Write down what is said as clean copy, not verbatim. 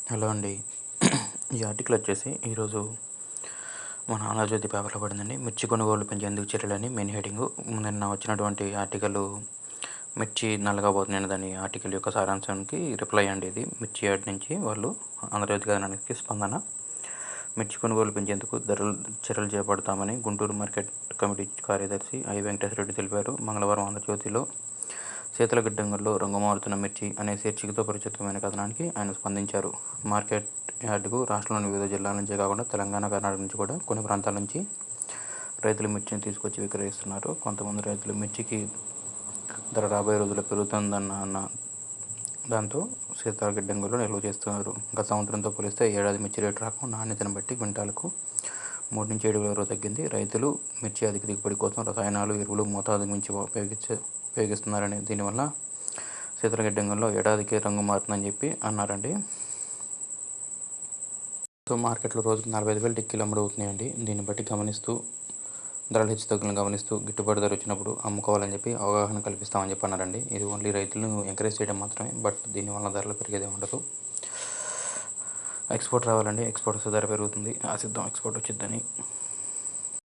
Hello అండి. ఈ article వచ్చేసి ఈరోజు మన ఆంధ్రజ్యోతి పేపర్లో పడిందండి. మిర్చి కొనుగోలు పెంచేందుకు చర్యలని మెయిన్ హెడింగు. నిన్న వచ్చినటువంటి ఆర్టికల్ మిర్చి నల్లగా పోతున్నాయని దాని ఆర్టికల్ యొక్క సారాంశానికి రిప్లై అండి ఇది. మిర్చి యార్డ్ నుంచి వాళ్ళు ఆంధ్రజ్యోతి కథనానికి స్పందన. మిర్చి కొనుగోలు పెంచేందుకు చర్యలు చేపడతామని గుంటూరు మార్కెట్ కమిటీ కార్యదర్శి ఐ వెంకటేశ్వరరెడ్డి తెలిపారు. మంగళవారం ఆంధ్రజ్యోతిలో శీతలగిడ్డంగుల్లో రంగు మారుతున్న మిర్చి అనే శీర్షికతో ప్రచురితమైన కథనానికి ఆయన స్పందించారు. మార్కెట్ యార్డుకు రాష్ట్రంలోని వివిధ జిల్లాల నుంచే కాకుండా తెలంగాణ, కర్ణాటక నుంచి కూడా కొన్ని ప్రాంతాల నుంచి రైతులు మిర్చిని తీసుకొచ్చి విక్రయిస్తున్నారు. కొంతమంది రైతులు మిర్చికి ధర రాబోయే రోజుల్లో పెరుగుతుందన్న దాంతో శీతలగిడ్డంగుల్లో నిల్వ చేస్తున్నారు. గత సంవత్సరంతో పోలిస్తే ఏడాది మిర్చి రేటు రకం, నాణ్యతను బట్టి క్వింటాలకు 3-7 వేల రూపాయలు తగ్గింది. రైతులు మిర్చి అధిక దిగుబడి కోసం రసాయనాలు, ఎరువులు మోతాదు మించి ఉపయోగిస్తున్నారని, దీనివల్ల శీతలగిడ్డంగుల్లో ఏడాదికి రంగు మారుతుందని చెప్పి అన్నారండి. సో మార్కెట్లో రోజుకి 45,000 టిక్కీలు అమ్ముడవుతున్నాయండి. దీన్ని బట్టి గమనిస్తూ ధరల హెచ్చుతగ్గులను గమనిస్తూ గిట్టుబాటు ధర వచ్చినప్పుడు అమ్ముకోవాలని చెప్పి అవగాహన కల్పిస్తామని చెప్పి అన్నారండి. ఇది ఓన్లీ రైతులను ఎంకరేజ్ చేయడం మాత్రమే, బట్ దీనివల్ల ధరలు పెరిగేదే ఉండదు. ఎక్స్పోర్ట్ రావాలండి, ఎక్స్పోర్ట్ వస్తే ధర పెరుగుతుంది. ఆశిద్దాం ఎక్స్పోర్ట్ వచ్చిద్దని.